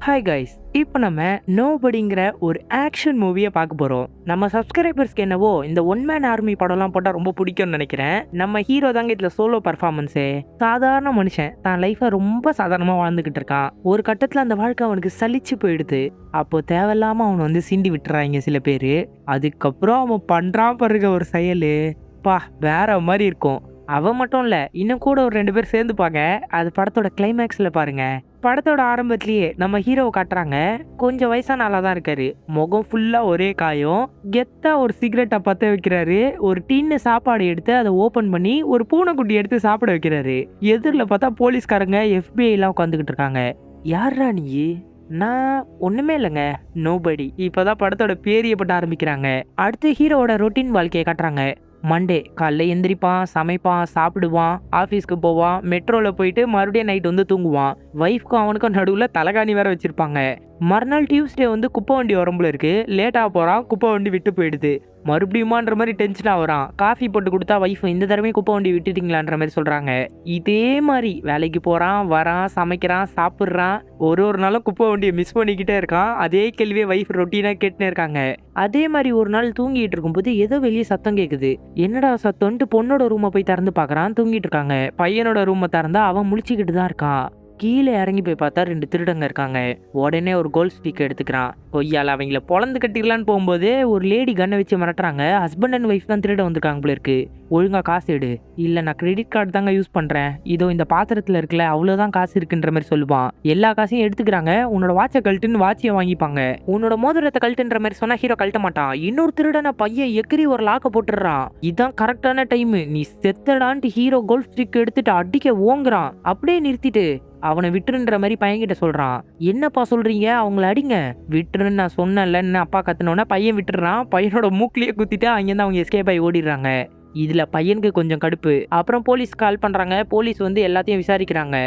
Hi guys, இப்போ நம்ம நோபடிங்கிற ஒரு ஆக்ஷன் மூவியை பார்க்க போகிறோம். நம்ம சப்ஸ்கிரைபர்ஸ்க்கு என்னவோ இந்த ஒன் மேன் ஆர்மி படம்லாம் போட்டால் ரொம்ப பிடிக்கும்னு நினைக்கிறேன். நம்ம ஹீரோ தாங்க இதில் சோலோ பர்ஃபார்மன்ஸு. சாதாரண மனுஷன் தான் லைஃப்பை ரொம்ப சாதாரணமாக வாழ்ந்துக்கிட்டு இருக்கான். ஒரு கட்டத்தில் அந்த வாழ்க்கை அவனுக்கு சலிச்சு போயிடுது. அப்போ தேவையில்லாமல் அவனை வந்து சிண்டி விட்டுறாங்க சில பேர். அதுக்கப்புறம் அவன் பண்ணுறான் பாருங்க ஒரு செயல், பா வேற மாதிரி இருக்கும். அவன் மட்டும் இல்லை, இன்னும் கூட ஒரு 2 பேர் சேர்ந்துப்பாங்க. அது படத்தோட கிளைமேக்ஸில் பாருங்க. படத்தோட ஆரம்பத்திலேயே நம்ம ஹீரோவை காட்டுறாங்க. கொஞ்சம் வயசான ஆளாக தான் இருக்காரு. முகம் ஃபுல்லாக ஒரே காயம். கெத்தா ஒரு சிகரெட்டை பற்ற வைக்கிறாரு. ஒரு டின்னு சாப்பாடு எடுத்து அதை ஓப்பன் பண்ணி ஒரு பூனைக்குட்டி எடுத்து சாப்பிட வைக்கிறாரு. எதிரில் பார்த்தா போலீஸ்காரங்க FBI உட்காந்துக்கிட்டு இருக்காங்க. யாரா நீ? நான் ஒண்ணுமே இல்லைங்க, நோபடி. இப்போதான் படத்தோட பேரிய பட்ட ஆரம்பிக்கிறாங்க. அடுத்து ஹீரோவோட ரொட்டீன் வாழ்க்கையை காட்டுறாங்க. மண்டே காலைல எந்திரிப்பான், சமைப்பான், சாப்பிடுவான், ஆஃபீஸ்க்கு போவான், மெட்ரோவில் போயிட்டு மறுபடியும் நைட் வந்து தூங்குவான். ஒய்ஃப்க்கும் அவனுக்கும் நடுவில் தலகாணி வேற வச்சிருப்பாங்க. மறுநாள் டியூஸ்டே வந்து குப்பை வண்டி வரம்புல இருக்கு. லேட்டாக போகிறான், குப்பை வண்டி விட்டு போயிடுது. மறுபடியுமான்ற மாதிரி டென்ஷனாக வரான். காஃபி போட்டு கொடுத்தா ஒய்ஃப் இந்த தடவை குப்பை வண்டி விட்டுட்டீங்களான்ற மாதிரி சொல்கிறாங்க. இதே மாதிரி வேலைக்கு போகிறான், வரான், சமைக்கிறான், சாப்பிட்றான். ஒரு நாளும் குப்பை வண்டியை மிஸ் பண்ணிக்கிட்டே இருக்கான். அதே கேள்வியை ஒய்ஃப் ரொட்டீனாக கேட்டுனே இருக்காங்க. அதே மாதிரி ஒரு நாள் தூங்கிட்டு இருக்கும்போது ஏதோ வெளியே சத்தம் கேட்குது. என்னடா சத்தம்ட்டு பொண்ணோட ரூமை போய் திறந்து பார்க்குறான். தூங்கிட்டு இருக்காங்க. பையனோட ரூமை திறந்தா அவன் முழிச்சுக்கிட்டு தான் இருக்கான். கீழே இறங்கி போய் பார்த்தா 2 திருடங்க இருக்காங்க. உடனே ஒரு கோல்ட் ஸ்டிக் எடுத்துக்கிறான். கொய்யால அவங்கள பொழந்து கட்டிடலான்னு போகும்போது ஒரு லேடி கண்ணை வச்சு மிரட்டுறாங்க. ஹஸ்பண்ட் அண்ட் ஒய்ஃப் தான் திருட வந்திருக்காங்க போல இருக்கு. ஒழுங்கா காசு எடு. இல்லை, நான் கிரெடிட் கார்டு தாங்க யூஸ் பண்ணுறேன், இதோ இந்த பாத்திரத்தில் இருக்குல்ல அவ்வளோதான் காசு இருக்குன்ற மாதிரி சொல்லுவான். எல்லா காசையும் எடுத்துக்கிறாங்க. உன்னோட வாட்சை கழட்டுன்னு வாட்சியை வாங்கிப்பாங்க. உன்னோட மோதிரத்தை கழட்டுன்ற மாதிரி சொன்னா ஹீரோ கழட்ட மாட்டான். இன்னொரு திருடனை பையன் எக்கிரி ஒரு லாக்க போட்டுடுறான். இதுதான் கரெக்டான டைம், நீ செத்தடான்ட்டு ஹீரோ கோல்ட் ஸ்டிக் எடுத்துட்டு அடிக்க ஓங்குறான். அப்படியே நிறுத்திட்டு அவனை விட்டுருன்ற மாதிரி பையன்கிட்ட சொல்றான். என்னப்பா சொல்றீங்க, அவங்கள அடிங்க. விட்டுருன்னு நான் சொன்னேன்லன்னு அப்பா கத்துனோன்னா பையன் விட்டுறான். பையனோட மூக்கிலேயே குத்திட்டு அங்கேருந்து அவங்க எஸ்கேப் ஆகி ஓடிடுறாங்க. இதுல பையனுக்கு கொஞ்சம் கடுப்பு. அப்புறம் போலீஸ் கால் பண்றாங்க. போலீஸ் வந்து எல்லாத்தையும் விசாரிக்கிறாங்க.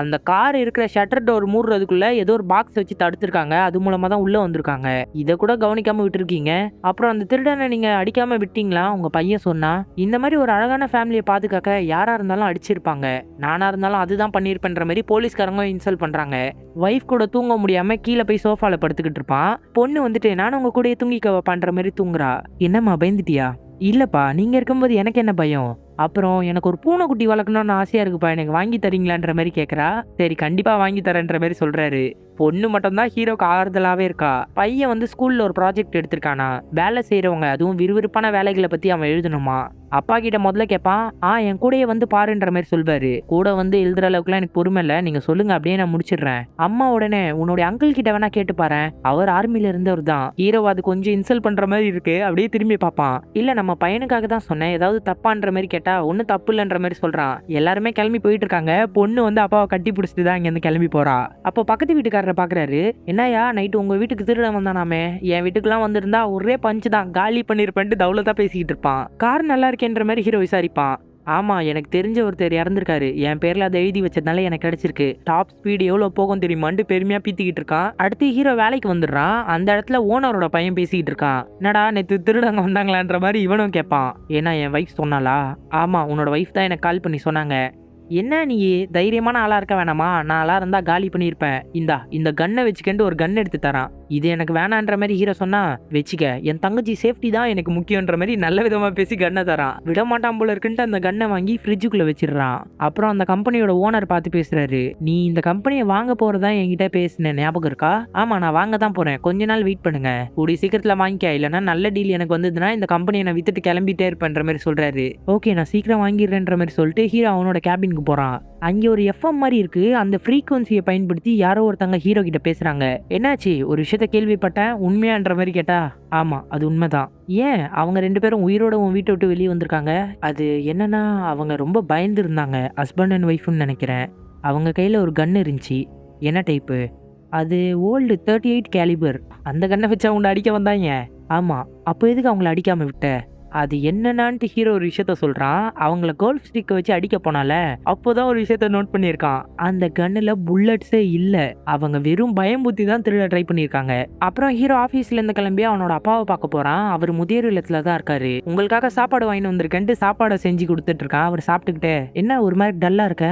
அந்த கார் இருக்கிற ஷட்டர் டோர் மூடுறதுக்குள்ள ஏதோ ஒரு பாக்ஸ் வச்சு தடுத்துருக்காங்க. அது மூலமா தான் உள்ள வந்திருக்காங்க. இதை கூட கவனிக்காம விட்டுருக்கீங்க. அப்புறம் அந்த திருடனை நீங்க அடிக்காம விட்டீங்களா? உங்க பையன் சொன்னா. இந்த மாதிரி ஒரு அழகான ஃபேமிலியை பாதுகாக்க யாரா இருந்தாலும் அடிச்சிருப்பாங்க. நானா இருந்தாலும் அதுதான் பண்ணிருப்பேன்ற மாதிரி போலீஸ்காரங்க இன்சல்ட் பண்றாங்க. ஒய்ஃப் கூட தூங்க முடியாம கீழே போய் சோஃபால படுத்துக்கிட்டு இருப்பான். பொண்ணு வந்துட்டு நானும் உங்க கூட தூங்கிக்க பண்ற மாதிரி தூங்குறா. என்னம்மா பயந்துட்டியா? இல்லப்பா, நீங்க இருக்கும்போது எனக்கு என்ன பயம். அப்புறம் எனக்கு ஒரு பூனைக்குட்டி வளர்க்கணும்னு ஆசையா இருக்குப்பா, எனக்கு வாங்கி தரீங்களான்ற மாதிரி கேட்குறா. சரி கண்டிப்பா வாங்கி தரேன்ற மாதிரி சொல்றாரு. பொண்ணு மட்டும்தான் ஹீரோக்கு ஆறுதலாவே இருக்கா. பையன் வந்து ஸ்கூல்ல ஒரு ப்ராஜெக்ட் எடுத்திருக்கானா. வேலை செய்யறவங்க அதுவும் விறுவிறுப்பான வேலைகளை பத்தி அவன் எழுதணுமா. அப்பா கிட்ட முதல்ல கேட்பான். என் கூடயே வந்து பாருன்ற மாதிரி சொல்வாரு. கூட வந்து எழுதுற அளவுக்குலாம் எனக்கு பொறுமை இல்லை, நீங்க சொல்லுங்க அப்படியே நான் முடிச்சிடுறேன். அம்மா உடனே உன்னுடைய அங்கிள் கிட்ட வேணா கேட்டு பாரு, அவர் ஆர்மில இருந்தவர் தான். ஹீரோ அது கொஞ்சம் இன்சல்ட் பண்ற மாதிரி இருக்கு. அப்படியே திரும்பி பார்ப்பான். இல்ல நம்ம பையனுக்காக தான் சொன்னேன், ஏதாவது தப்பான்ற மாதிரி கேட்டா ஒன்னும் தப்பு இல்லைன்ற மாதிரி சொல்றான். எல்லாருமே கிளம்பி போயிட்டு இருக்காங்க. பொண்ணு வந்து அப்பாவை கட்டி பிடிச்சிட்டு தான் இங்க இருந்து கிளம்பி போறா. அப்போ பக்கத்து வீட்டுக்காரரை பாக்குறாரு. என்னையா நைட்டு உங்க வீட்டுக்கு திருடன் வந்தானாமே, என் வீட்டுக்குலாம் வந்திருந்தா ஒரே பஞ்சு தான் காலி பண்ணிருப்பேன்ட்டு தவுலதா பேசிக்கிட்டு இருப்பான். கார் நல்லா இருக்கேன்ற மாதிரி ஹீரோ விசாரிப்பான். ஆமா, எனக்கு தெரிஞ்ச ஒருத்தர் இறந்திருக்காரு, என் பேர்ல அதை எழுதி வச்சதுனால எனக்கு கிடைச்சிருக்கு. டாப் ஸ்பீடு எவ்வளவு போகும் தெரியுமான்னு பெருமையா பீத்திக்கிட்டு இருக்கான். அடுத்து ஹீரோ வேலைக்கு வந்துடுறான். அந்த இடத்துல ஓனரோட பையன் பேசிக்கிட்டு இருக்கான். என்னடா நேற்று திருடங்க வந்தாங்களான்ற மாதிரி இவனும் கேட்பான். ஏன்னா என் வைஃப் சொன்னாலா? ஆமா, உன்னோட வைஃப் தான் எனக்கு கால் பண்ணி சொன்னாங்க. என்ன நீ தைரியமான ஆளா இருக்க வேணாமா? நான் ஆளா இருந்தா காலி பண்ணியிருப்பேன். இந்த கன்னை வச்சுக்கிட்டு ஒரு கன் எடுத்து தரான். இது எனக்கு வேணான்ற மாதிரி ஹீரோ சொன்னா, வச்சுக்க, என் தங்கச்சி சேஃப்டி தான் எனக்கு முக்கியன்ற மாதிரி நல்ல விதமா பேசி கன்னை தரான். விடமாட்டான் போல இருக்குன்ட்டு அந்த கன்னை வாங்கி ஃப்ரிட்ஜுக்குள்ள வச்சிடறான். அப்புறம் அந்த கம்பெனியோட ஓனர் பார்த்து பேசுறாரு. நீ இந்த கம்பெனியை வாங்க போறதா என்கிட்ட பேசின ஞாபகம் இருக்கா? ஆமா, நான் வாங்க தான் போறேன், கொஞ்ச நாள் வெயிட் பண்ணுங்க, கூடிய சீக்கிரத்துல வாங்கிக்க, இல்லைன்னா நல்ல டீல் எனக்கு வந்ததுன்னா இந்த கம்பெனியை நான் வித்துட்டு கிளம்பிட்டே இருப்பேன்ற மாதிரி சொல்றாரு. ஓகே, நான் சீக்கிரம் வாங்கிடுறேன்ற மாதிரி சொல்லிட்டு ஹீரோ அவனோட கேபினுக்கு போறான். அங்கே ஒரு FM மாதிரி இருக்கு. அந்த ஃப்ரீக்வன்சியை பயன்படுத்தி யாரோ ஒருத்தங்க ஹீரோ கிட்ட பேசுறாங்க. என்னாச்சு, ஒரு விஷயத்த கேள்விப்பட்டேன், உண்மையான்ற மாதிரி கேட்டா, ஆமா அது உண்மைதான். ஏன் அவங்க 2 பேரும் உயிரோட உன் வீட்டை விட்டு வெளியே வந்திருக்காங்க? அது என்னன்னா, அவங்க ரொம்ப பயந்து இருந்தாங்க, ஹஸ்பண்ட் அண்ட் ஒய்ஃப்னு நினைக்கிறேன். அவங்க கையில ஒரு கன் இருந்துச்சு. என்ன டைப்பு? அது ஓல்டு 38 கேலிபர். அந்த கன்னை வச்சு அவங்க அடிக்க வந்தாங்க. ஆமா, அப்போ எதுக்கு அவங்கள அடிக்காம விட்ட? அது என்னன்னான்ட்டு ஹீரோ ஒரு விஷயத்த சொல்றான். அவங்கள கோல்ஃப் ஸ்டிக்கை வச்சு அடிக்க போனால அப்போதான் ஒரு விஷயத்த நோட் பண்ணியிருக்கான். அந்த கன்னுல புல்லட்ஸே இல்ல. அவங்க வெறும் பயம்புத்தி தான் திருட ட்ரை பண்ணியிருக்காங்க. அப்புறம் ஹீரோ ஆபீஸ்ல இருந்து கிளம்பி அவனோட அப்பாவை பார்க்க போறான். அவர் முதியோர் இல்லத்துல தான் இருக்காரு. உங்களுக்காக சாப்பாடு வாங்கிட்டு வந்திருக்கேன்ட்டு சாப்பாடை செஞ்சு கொடுத்துட்டு இருக்கான். அவர் சாப்பிட்டுக்கிட்டே, என்ன ஒரு மாதிரி டல்லா இருக்க?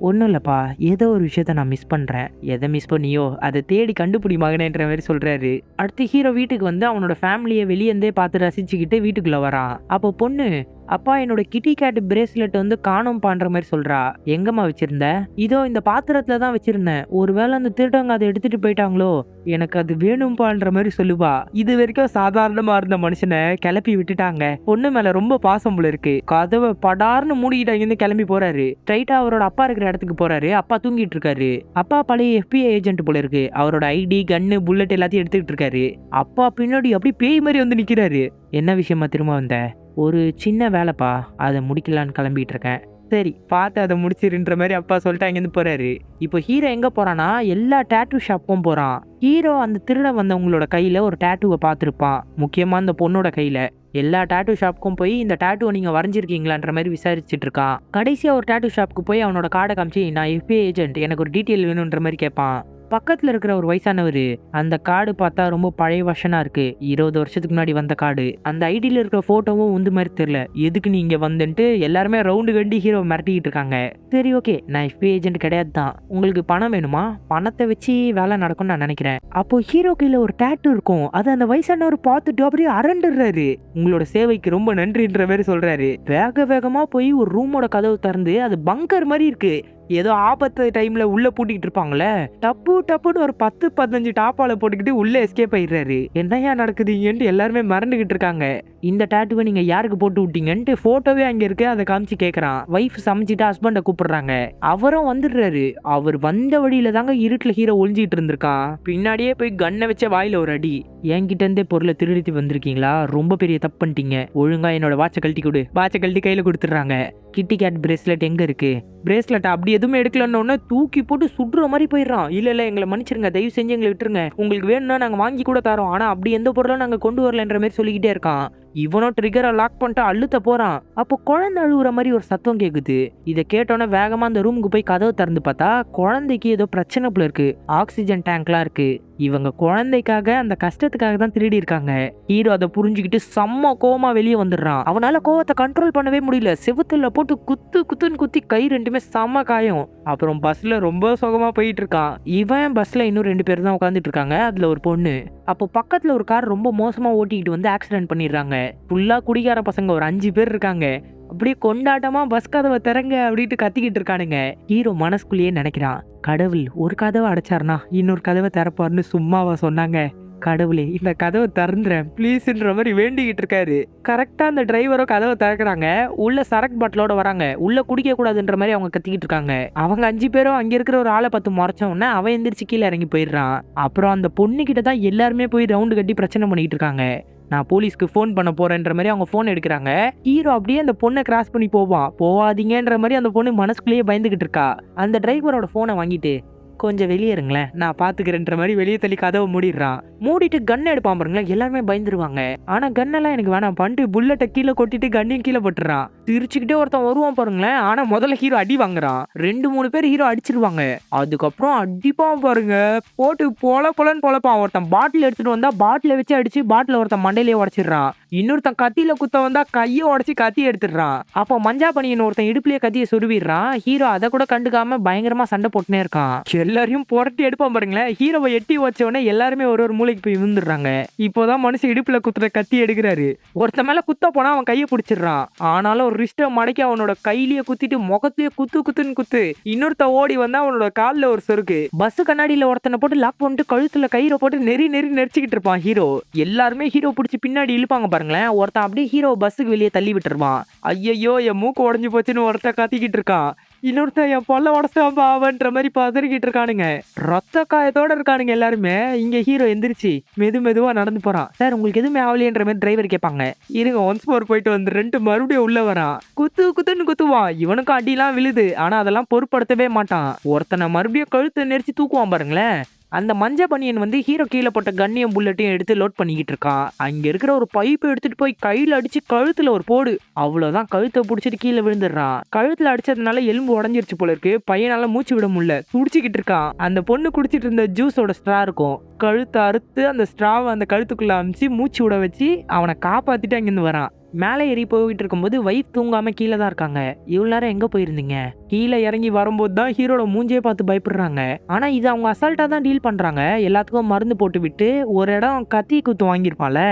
ஒன்றும் இல்லைப்பா, ஏதோ ஒரு விஷயத்த நான் மிஸ் பண்ணுறேன். எதை மிஸ் பண்ணியோ அதை தேடி கண்டுபிடி மகனேன்ற மாதிரி சொல்கிறாரு. அடுத்து ஹீரோ வீட்டுக்கு வந்து அவனோட ஃபேமிலியை வெளியேந்தே பார்த்து ரசிச்சுக்கிட்டு வீட்டுக்குள்ளே வரான். அப்போ பொண்ணு, அப்பா என்னோட கிட்டி கேட் பிரேஸ்லெட் வந்து காணோம் பண்ற மாதிரி சொல்றா. எங்கம்மா வச்சிருந்த? இதோ இந்த பாத்திரத்துல தான் வச்சிருந்தேன். ஒருவேளை அந்த திருடங்க அதை எடுத்துட்டு போயிட்டாங்களோ, எனக்கு அது வேணும்பான்ற மாதிரி சொல்லுவா. இது வரைக்கும் சாதாரணமா இருந்த மனுஷனை கிளப்பி விட்டுட்டாங்க. பொண்ணு மேல ரொம்ப பாசம் போல இருக்கு. கதவை படார்னு மூடிக்கிட்டு அங்கிருந்து கிளம்பி போறாரு. ஸ்ட்ரைட்டா அவரோட அப்பா இருக்கிற இடத்துக்கு போறாரு. அப்பா தூங்கிட்டு இருக்காரு. அப்பா பழைய FBI ஏஜென்ட் போல இருக்கு. அவரோட ஐடி, கன்னு, புல்லட் எல்லாத்தையும் எடுத்துக்கிட்டு இருக்காரு. அப்பா பின்னாடி அப்படி பேய் மாதிரி வந்து நிக்கிறாரு. என்ன விஷயமா திரும்ப வந்த? ஒரு சின்ன வேலைப்பா, அதை முடிக்கலான்னு கிளம்பிட்டு இருக்கேன். சரி, பார்த்து அதை முடிச்சிருன்ற மாதிரி அப்பா சொல்லிட்டு அங்கேருந்து போறாரு. இப்போ ஹீரோ எங்க போறானா, எல்லா டேட்டூ ஷாப்பும் போறான். ஹீரோ அந்த திருட வந்தவங்களோட கையில ஒரு டேட்டூவை பார்த்துருப்பான். முக்கியமா அந்த பொண்ணோட கையில. எல்லா டேட்டூ ஷாப்புக்கும் போய் இந்த டேட்டூவை நீங்க வரைஞ்சிருக்கீங்களான்ற மாதிரி விசாரிச்சுட்டு இருக்கான். கடைசியா ஒரு டேட்டூ ஷாப்புக்கு போய் அவனோட கார்டை காமிச்சு, நான் FBI ஏஜென்ட், எனக்கு ஒரு டீட்டெயில் வேணுன்ற மாதிரி கேட்பான். பக்கத்துல இருக்கிற ஒரு வயசானவர், அந்த கார்டு பார்த்தா ரொம்ப பழைய வருஷனா இருக்கு, 20 வருஷத்துக்கு முன்னாடி வந்த கார்டு, அந்த ஐடியில இருக்கிற போட்டோவும் உந்து மாதிரி தெரியல, எதுக்கு நீங்க வந்துட்டு எல்லாருமே ரவுண்டு கட்டி ஹீரோ மிரட்டிக்கிட்டு இருக்காங்க. சரி ஓகே, நான் FBI ஏஜென்ட் கிடையாது தான், உங்களுக்கு பணம் வேணுமா? பணத்தை வச்சு வேலை நடக்கும்னு நான் நினைக்கிறேன். அப்போ ஹீரோ கையில ஒரு டேட்டூ இருக்கும். அது அந்த வயசானவர் பார்த்துட்டு அப்படியே அரண்டுறாரு. உங்களோட சேவைக்கு ரொம்ப நன்றின்ற மாதிரி சொல்றாரு. வேக வேகமா போய் ஒரு ரூமோட கதவு திறந்து, அது பங்கர் மாதிரி இருக்கு. ஏதோ ஆபத்து டைம்ல உள்ள பூட்டிக்கிட்டு இருப்பாங்களே, டப்புன்னு ஒரு 10-15 டாப்பால போட்டுக்கிட்டு உள்ள எஸ்கேப் ஆயிடுறாரு. என்னையா நடக்குதுங்கன்ட்டு எல்லாருமே மறந்துகிட்டு இருக்காங்க. இந்த டேட்டுவை நீங்க யாருக்கு போட்டு விட்டீங்கன்ட்டு போட்டோவே அங்க இருக்கு, அதை காமிச்சு கேக்குறான். வைஃப் சமைச்சிட்டு ஹஸ்பண்ட கூப்பிடுறாங்க. அவரும் வந்துடுறாரு. அவர் வந்த வழியில தாங்க இருட்டுல ஹீரோ ஒளிஞ்சிட்டு இருந்திருக்கான். பின்னாடியே போய் கண்ணை வச்ச வாயில ஒரு அடி. என்கிட்ட இருந்தே பொருளை திருடிட்டு வந்திருக்கீங்களா, ரொம்ப பெரிய தப்பு பண்ணிட்டீங்க, ஒழுங்கா என்னோட வாட்சை கழட்டி கொடு. வாட்சை கழட்டி கையில கொடுத்துட்றாங்க. கிட்டி கேட் பிரேஸ்லெட் எங்க இருக்கு? பிரேஸ்லெட் அப்படி எதுவுமே எடுக்கலன்னு தூக்கி போட்டு சுடுற மாதிரி போயிடுறான். இல்ல எங்களை மன்னிச்சிருங்க, தயவு செஞ்சு எங்களை விட்டுருங்க, உங்களுக்கு வேணும்னா நாங்க வாங்கி கூட தரோம், ஆனா அப்படி எந்த பொருளும் நாங்க கொண்டு வரலன்ற மாதிரி சொல்லிக்கிட்டே இருக்கான். இவனும் ட்ரிகரை லாக் பண்ணிட்டு அழுத்த போறான். அப்போ குழந்தை அழுகுற மாதிரி ஒரு சத்தம் கேக்குது. இதை கேட்டோன்னே வேகமா அந்த ரூமுக்கு போய் கதவை திறந்து பார்த்தா குழந்தைக்கு ஏதோ பிரச்சனை போல இருக்கு. ஆக்சிஜன் டேங்க்லாம் இருக்கு. இவங்க குழந்தைக்காக, அந்த கஷ்டத்துக்காக தான் திருடி இருக்காங்க. ஹீரோ அதை புரிஞ்சுக்கிட்டு செம்ம கோவமா வெளியே வந்துடுறான். அவனால கோவத்தை கண்ட்ரோல் பண்ணவே முடியல. செவுத்துல போட்டு குத்துன்னு குத்தி கை ரெண்டுமே செம்ம காயம். அப்புறம் பஸ்ல ரொம்ப சுகமா போயிட்டு இருக்கான். இவன் பஸ்ல இன்னும் 2 பேர் தான் உட்காந்துட்டு இருக்காங்க. அதுல ஒரு பொண்ணு. அப்போ பக்கத்துல ஒரு கார் ரொம்ப மோசமா ஓட்டிக்கிட்டு வந்து ஆக்சிடென்ட் பண்ணிடுறாங்க. ஃபுல்லா குடிகார பசங்க ஒரு 5 பேர் இருக்காங்க. அப்படியே கொண்டாட்டமா பஸ் கதவை திறங்க அப்படின்ட்டு கத்திக்கிட்டு இருக்கானுங்க. ஹீரோ மனசுக்குள்ளேயே நினைக்கிறான், கடவுள் ஒரு கதவை அடைச்சாருனா இன்னொரு கதவை திறப்பாருன்னு சும்மாவா சொன்னாங்க? கடவுளே, இந்த கதவை திறந்துறேன் ப்ளீஸ்ன்ற மாதிரி வேண்டிக்கிட்டு இருக்காரு. கரெக்டா அந்த டிரைவரும் கதவை திறக்கிறாங்க. உள்ள சரக்கு பாட்டிலோட வராங்க. உள்ள குடிக்க கூடாதுன்ற மாதிரி அவங்க கத்திக்கிட்டு இருக்காங்க. அவங்க 5 பேரும் அங்க இருக்கிற ஒரு ஆளை பார்த்து முறைச்ச உடனே அவன் எந்திரிச்சு கீழே இறங்கி போயிடுறான். அப்புறம் அந்த பொண்ணு கிட்ட தான் எல்லாருமே போய் ரவுண்டு கட்டி பிரச்சனை பண்ணிட்டு இருக்காங்க. நான் போலீஸ்க்கு ஃபோன் பண்ண போறேன்ற மாதிரி அவங்க ஃபோன் எடுக்கிறாங்க. ஹீரோ அப்படியே அந்த பொண்ணை கிராஸ் பண்ணி போவாதீங்கன்ற மாதிரி அந்த பொண்ணு மனசுக்குள்ளேயே பயந்துகிட்டு இருக்கா. அந்த டிரைவரோட போனை வாங்கிட்டு, கொஞ்சம் வெளியே இருங்களேன், நான் பாத்துக்கிறேன்ற மாதிரி வெளியே தள்ளி கதவை மூடிடுறான். மூடிட்டு கன் எடுப்பான் பாருங்களேன், எல்லாருமே பயந்துருவாங்க. ஆனா கன்னெல்லாம் எனக்கு வேணாம் பண்ணிட்டு புல்லட்டை கீழே கொட்டிட்டு கண்ணையும் கீழே போட்டுறான். சிரிச்சுக்கிட்டே ஒருத்தன் வருவான் பாருங்களேன். ஆனா முதல்ல ஹீரோ அடி வாங்குறான். 2-3 பேர் ஹீரோ அடிச்சிருவாங்க. அதுக்கப்புறம் அடிப்பான் பாருங்க, போட்டு பொலன்னு பொழப்பான். ஒருத்தன் பாட்டில் எடுத்துட்டு வந்தா பாட்டில வச்சு அடிச்சு பாட்டில ஒருத்தன் மண்டையிலேயே உடச்சிடுறான். இன்னொருத்தன் கத்தியில குத்த வந்தா கையை உடச்சி கத்தி எடுத்துடுறான். அப்போ மஞ்சா பனியன் ஒருத்தன் இடுப்புலயே கத்தியை சொருவிடுறான். ஹீரோ அதை கூட கண்டுக்காம பயங்கரமா சண்டை போட்டுனே இருக்கான். எல்லாரையும் புரட்டி எடுப்பான் பாருங்களேன். ஹீரோவை எட்டி வச்ச உடனே எல்லாருமே ஒரு மூளைக்கு போய் விழுந்துடுறாங்க. இப்போதான் மனுஷன் இடுப்புல குத்துற கத்தி எடுக்கிறாரு. ஒருத்த மேல குத்த போனா அவன் கையை பிடிச்சிடுறான். ஆனாலும் ஒரு ரிஸ்ட மடக்கி அவனோட கையிலேயே குத்திட்டு முகத்தையே குத்துன்னு குத்து. இன்னொருத்த ஓடி வந்தா அவனோட காலில் ஒரு சொருக்கு. பஸ் கண்ணாடியில ஒருத்தனை போட்டு லாக் பண்ணிட்டு கழுத்துல கயிறை போட்டு நெரிச்சிக்கிட்டு இருப்பான் ஹீரோ. எல்லாருமே ஹீரோ பிடிச்சி பின்னாடி இழுப்பாங்க பாருங்களேன். ஒருத்தன் அப்படியே ஹீரோ பஸ்ஸுக்கு வெளியே தள்ளி விட்டுருவான். ஐயோ என் மூக்கு உடஞ்சு போச்சுன்னு ஒருத்தன் கத்திக்கிட்டு இருக்கான். இன்னொருத்தன் என் பொல்ல உடச்சான் பாவன்ற மாதிரி பதறிக்கிட்டு இருக்கானுங்க. ரத்த காயத்தோட இருக்கானுங்க எல்லாருமே. இங்க ஹீரோ எந்திரிச்சு மெதுவா நடந்து போறான். சார் உங்களுக்கு எதுவுமே ஆகலையன்ற மாதிரி டிரைவர் கேட்பாங்க. இருங்க ஒன்ஸ் மோர் போயிட்டு வந்து 2 மறுபடியும் உள்ள வரான். குத்துன்னு குத்துவான். இவனுக்கும் அடிலாம் விழுது. ஆனா அதெல்லாம் பொருட்படுத்தவே மாட்டான். ஒருத்தனை மறுபடியும் கழுத்தை நெரிச்சு தூக்குவான் பாருங்களேன். அந்த மஞ்ச பனியன் வந்து ஹீரோ கீழே போட்ட கண்ணியம் புல்லட்டையும் எடுத்து லோட் பண்ணிக்கிட்டு இருக்கான். அங்க இருக்கிற ஒரு பைப்பை எடுத்துட்டு போய் கையில அடிச்சு கழுத்துல ஒரு போடு. அவ்வளவுதான், கழுத்தை பிடிச்சிட்டு கீழே விழுந்துடுறான். கழுத்துல அடிச்சதுனால எலும்பு உடஞ்சிருச்சு போல இருக்கு. பையனால மூச்சு விட முடியல, துடிச்சுக்கிட்டு இருக்கான். அந்த பொண்ணு குடிச்சிட்டு இருந்த ஜூஸோட ஸ்ட்ரா இருக்கும். கழுத்தை அறுத்து அந்த ஸ்ட்ராவை அந்த கழுத்துக்குள்ள அமிச்சு மூச்சு விட வச்சு அவனை காப்பாத்திட்டு அங்கிருந்து வரான். மேலே ஏறி போயிட்டு இருக்கும்போது வைஃப் தூங்காம கீழே தான் இருக்காங்க. இவ்வளவு நேரம் எங்க போயிருந்தீங்க? கீழே இறங்கி வரும்போது தான் ஹீரோட மூஞ்சே பார்த்து பயப்படுறாங்க. ஆனா இது அவங்க அசால்ட்டா தான் டீல் பண்றாங்க. எல்லாத்துக்கும் மருந்து போட்டு விட்டு ஒரு இடம் கத்தி குத்து வாங்கியிருப்பான்ல,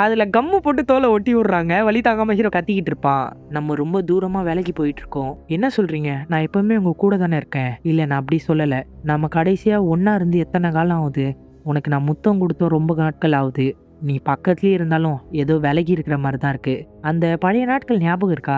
அதுல கம்மு போட்டு தோலை ஒட்டி விடுறாங்க. வலி தாங்காம ஹீரோ கத்திக்கிட்டு இருப்பான். நம்ம ரொம்ப தூரமா வேலைக்கு போயிட்டு இருக்கோம். என்ன சொல்றீங்க? நான் எப்பவுமே உங்க கூட தானே இருக்கேன். இல்ல நான் அப்படி சொல்லல. நம்ம கடைசியா ஒன்னா இருந்து எத்தனை காலம் ஆகுது? உனக்கு நான் முத்தம் கொடுத்தோம் ரொம்ப நாட்கள் ஆகுது. நீ பக்கத்துலயே இருந்தாலும் ஏதோ விலகி இருக்கிற மாதிரி தான் இருக்கு. அந்த பழைய நாட்கள் ஞாபகம் இருக்கா?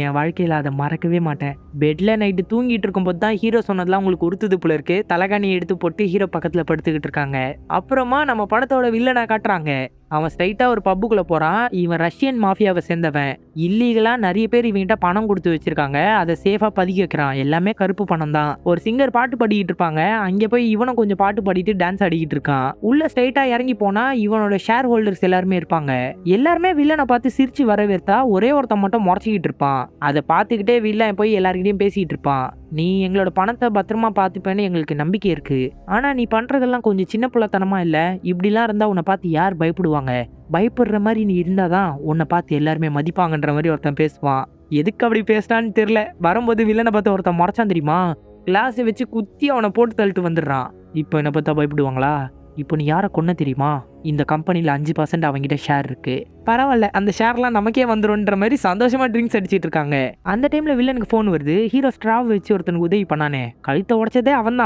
என் வாழ்க்கையில அதை மறக்கவே மாட்டேன். பெட்ல நைட்டு தூங்கிட்டு இருக்கும்போது தான் ஹீரோ சொன்னதெல்லாம் உங்களுக்கு உறுத்துது போல இருக்கு. தலகாணியை எடுத்து போட்டு ஹீரோ பக்கத்துல படுத்துக்கிட்டு இருக்காங்க. அப்புறமா நம்ம படத்தோட வில்லனை காட்டுறாங்க. அவன் ஸ்ட்ரைட்டா ஒரு பப்புக்குள்ள போறான். இவன் ரஷ்யன் மாஃபியாவை சேர்ந்தவன். இல்லீகலா நிறைய பேர் இவன்கிட்ட பணம் கொடுத்து வச்சிருக்காங்க. அதை சேஃபா பதுக்கி வைக்கிறான். எல்லாமே கருப்பு பணம் தான். ஒரு சிங்கர் பாட்டு பாடிக்கிட்டு இருப்பாங்க. அங்க போய் இவனும் கொஞ்சம் பாட்டு பாடிட்டு டான்ஸ் ஆடிக்கிட்டு இருக்கான். உள்ள ஸ்ட்ரைட்டா இறங்கி போனா இவனோட ஷேர் ஹோல்டர்ஸ் எல்லாருமே இருப்பாங்க. எல்லாருமே வில்லனை பார்த்து சிரிச்சு வரவேற்றா ஒரே ஒருத்தன் மட்டும் முறைச்சிக்கிட்டு இருப்பான். அதை பார்த்துக்கிட்டே வில்லன் போய் எல்லார்கிட்டயும் பேசிட்டு இருப்பான். நீ எங்களோட பணத்தை பத்திரமா பார்த்துப்பேன்னு எங்களுக்கு நம்பிக்கை இருக்கு. ஆனா நீ பண்றதெல்லாம் கொஞ்சம் சின்ன பிள்ளைத்தனமா இல்ல? இப்படிலாம் இருந்தா உன்னை பார்த்து யார் பயப்படுவாங்க? பயப்படுற மாதிரி நீ இருந்தாதான் உன்னை பார்த்து எல்லாருமே மதிப்பாங்கன்ற மாதிரி ஒருத்தன் பேசுவான். எதுக்கு அப்படி பேசினான்னு தெரியல. வரும்போது வில்லனை பார்த்து ஒருத்தன் முறைச்சான் தெரியுமா? கிளாஸை வச்சு குத்தி அவனை போட்டு தள்ளிட்டு வந்துடுறான். இப்போ என்ன பார்த்தா பயப்படுவாங்களா? இப்போ நீ யாரை கொன்ன தெரியுமா? இந்த கம்பெனியில் 5% அவங்ககிட்ட ஷேர் இருக்கு. பரவாயில்ல, அந்த ஷேர்லாம் நமக்கே வந்துரும்ன்ற மாதிரி சந்தோஷமா ட்ரிங்க்ஸ் அடிச்சிட்டு இருக்காங்க. அந்த டைம்ல வில்லனுக்கு ஃபோன் வருது. ஹீரோ ஸ்ட்ராவ் வச்சு ஒருத்தனுக்கு உதவி பண்ணானே, கழுத்தை உடைச்சதே அவன்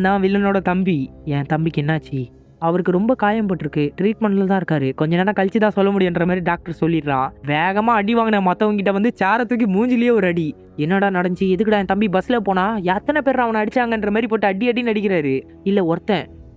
தான் வில்லனோட தம்பி. என் தம்பிக்கு என்னாச்சு? அவருக்கு ரொம்ப காயம் பட்டிருக்கு. ட்ரீட்மெண்ட்ல தான் இருக்காரு. கொஞ்ச நேரம் கழிச்சு தான் சொல்ல முடியுன்ற மாதிரி டாக்டர் சொல்லிடுறான். வேகமா அடி வாங்கின மத்தவங்க கிட்ட வந்து சேர தூக்கி மூஞ்சிலேயே ஒரு அடி. என்னடா நடந்துச்சு? எதுக்குடா என் தம்பி பஸ்ல போனா? எத்தனை பேர் அவனை அடிச்சாங்கன்ற மாதிரி போட்டு அடின்னு அடிக்கிறாரு. இல்ல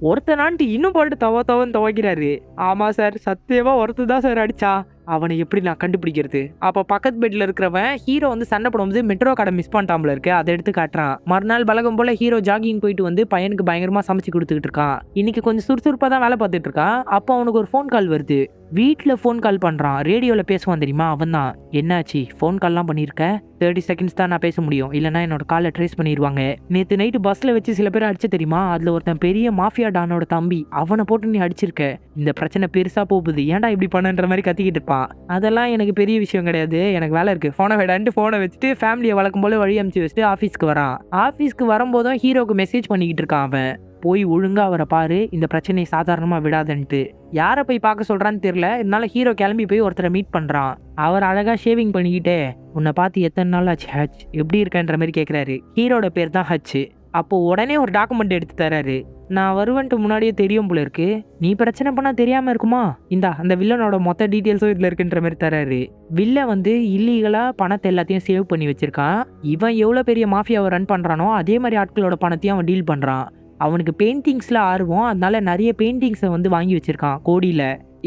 ஒருத்தனான்ட்டு இன்னும் போட்டு தவன்னு துவைக்கிறாரு. ஆமா சார், சத்தியமா ஒருத்தர் தான் சார் அடிச்சா. அவனை எப்படி நான் கண்டுபிடிக்கிறது? அப்ப பக்கத்து பெட்ல இருக்கிறவன் ஹீரோ வந்து சண்டை போடும்போது மெட்ரோ கார்டை மிஸ் பண்ணிட்டாம்ல இருக்கு. அதை எடுத்து காட்டுறான். மறுநாள் பழகம் போல ஹீரோ ஜாகிங் போயிட்டு வந்து பையனுக்கு பயங்கரமா சமைச்சு கொடுத்துக்கிட்டு இருக்கான். இன்னைக்கு கொஞ்சம் சுறுசுறுப்பா தான் வேலை பார்த்துட்டு இருக்கான். அப்போ அவனுக்கு ஒரு ஃபோன் கால் வருது. வீட்டுல ஃபோன் கால் பண்றான். ரேடியோல பேசுவான் தெரியுமா? அவன் தான். என்னாச்சு? ஃபோன் கால்லாம் பண்ணிருக்க? 30 செகண்ட்ஸ் தான் நான் பேச முடியும், இல்லைன்னா என்னோட காலை ட்ரேஸ் பண்ணிடுவாங்க. நேற்று நைட்டு பஸ்ல வச்சு சில பேர் அடிச்சு தெரியுமா? அதுல ஒருத்தன் பெரிய மாஃபியா டானோட தம்பி. அவனை போட்டு நீ அடிச்சிருக்க. இந்த பிரச்சனை பெருசா போகுது. ஏன்டா இப்படி பண்ணுன்ற மாதிரி கத்திக்கிட்டு இருப்பான். அதெல்லாம் எனக்கு பெரிய விஷயம் கிடையாது, எனக்கு வேலை இருக்கு, ஃபோனை விடான்ட்டு ஃபோனை வச்சுட்டு ஃபேமிலியை வழக்கம் போல வழி அனுப்பிச்சு வச்சுட்டு ஆஃபீஸ்க்கு வரான். ஆஃபீஸ்க்கு வரும்போதும் ஹீரோக்கு மெசேஜ் பண்ணிக்கிட்டு இருக்கான். அவன் போய் ஒழுங்கா அவரை பாரு, இந்த பிரச்சனையை சாதாரணமா விடாதன்ட்டு. யாரை போய் பார்க்க சொல்றான்னு தெரியல. இதனால ஹீரோ கிளம்பி போய் ஒருத்தரை மீட் பண்றான். அவர் அழகா ஷேவிங் பண்ணிக்கிட்டே, உன்னை பார்த்து எத்தனை நாள் ஆச்சு ஹச், எப்படி இருக்கன்ற மாதிரி கேட்குறாரு. ஹீரோட பேர் தான் ஹச். அப்போ உடனே ஒரு டாக்குமெண்ட் எடுத்து தராரு. நான் வருவன்ட்டு முன்னாடியே தெரியும் போல இருக்கு, நீ பிரச்சனை பண்ணா தெரியாம இருக்குமா? இந்தா அந்த வில்லனோட மொத்த டீட்டெயில்ஸும் இதுல இருக்குன்ற மாதிரி தராரு. வில்லன் வந்து இல்லீகலா பணத்தை எல்லாத்தையும் சேவ் பண்ணி வச்சிருக்கான். இவன் எவ்வளவு பெரிய மாஃபியாவை ரன் பண்றானோ அதே மாதிரி ஆட்களோட பணத்தையும் அவன் டீல் பண்றான். அவனுக்கு பெயிண்டிங்ஸ்ல ஆர்வம், அதனால நிறைய பெயிண்டிங்ஸை வந்து வாங்கி வச்சிருக்கான் கோடியில.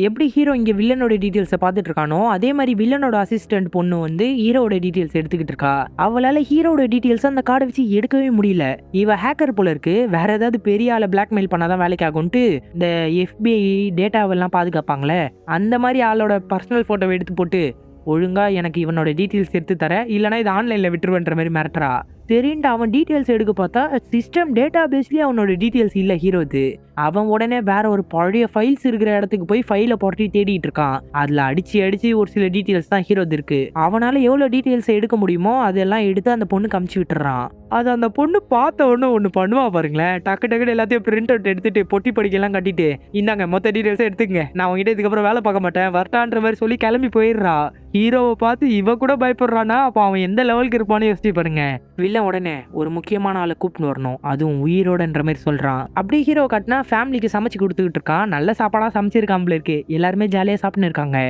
எப்படி ஹீரோ இங்கே வில்லனோட டீட்டெயில்ஸை பார்த்துட்டு இருக்கானோ அதே மாதிரி வில்லனோட அசிஸ்டன்ட் பொண்ணு வந்து ஹீரோட டீட்டெயில்ஸ் எடுத்துக்கிட்டு இருக்கா. அவளால ஹீரோட டீட்டெயில்ஸ் அந்த கார்டை வச்சு எடுக்கவே முடியல. இவ ஹேக்கர் போல இருக்கு. வேற ஏதாவது பெரிய ஆளை பிளாக்மெயில் பண்ணாதான் வேலைக்கு ஆகும்ட்டு இந்த FBI டேட்டாவெல்லாம் பாதுகாப்பாங்களே, அந்த மாதிரி ஆளோட பர்சனல் போட்டோவை எடுத்து போட்டு ஒழுங்கா எனக்கு இவனோட டீட்டெயில்ஸ் எடுத்து தர, இல்லைனா இது ஆன்லைன்ல விட்டுருவேன்ற மாதிரி மிரட்டுறா. சரின்ட்டு அவன் டீட்டெயில்ஸ் எடுக்க பார்த்தா சிஸ்டம் டேட்டா பேஸ்லயே அவனோட டீட்டெயில்ஸ் இல்லை ஹீரோது. அவன் உடனே வேற ஒரு பழைய ஃபைல்ஸ் இருக்கிற இடத்துக்கு போய் ஃபைலை போட்டு தேடிட்டு இருக்கான். அதுல அடிச்சு ஒரு சில டீட்டெயில்ஸ் தான் ஹீரோது இருக்கு. அவனால எவ்வளவு டீட்டெயில்ஸ் எடுக்க முடியுமோ அதெல்லாம் எடுத்து அந்த பொண்ணுக்கு அமுச்சு விட்டுறான். அது அந்த பொண்ணு பார்த்த உடனே ஒன்று பண்ணுவா பாருங்களேன். டக்கு எல்லாத்தையும் பிரிண்ட் அவுட் எடுத்துட்டு பொட்டி படிக்கலாம் கட்டிட்டு, இந்தாங்க மொத்த டீட்டெயில்ஸை எடுத்துங்க, நான் அவங்ககிட்ட இதுக்கப்புறம் வேலை பார்க்க மாட்டேன் வரட்டான்ற மாதிரி சொல்லி கிளம்பி போயிடுறா. ஹீரோவை பார்த்து இவ கூட பயப்படுறானா, அப்போ அவன் எந்த லெவலுக்கு இருப்பான்னு யோசிச்சு பாருங்க. உடனே ஒரு முக்கியமான ஆளை கூப்பிட்டு வரணும், அதுவும் உயிரோடன்ற மாதிரி சொல்றான். அப்படியே ஹீரோ காட்டினா ஃபேமிலிக்கு சமைச்சு கொடுத்துக்கிட்டு இருக்கான். நல்ல சாப்பாடா சமைச்சிருக்காம்பல இருக்கு. எல்லாருமே ஜாலியா சாப்பிட்டு இருக்காங்க.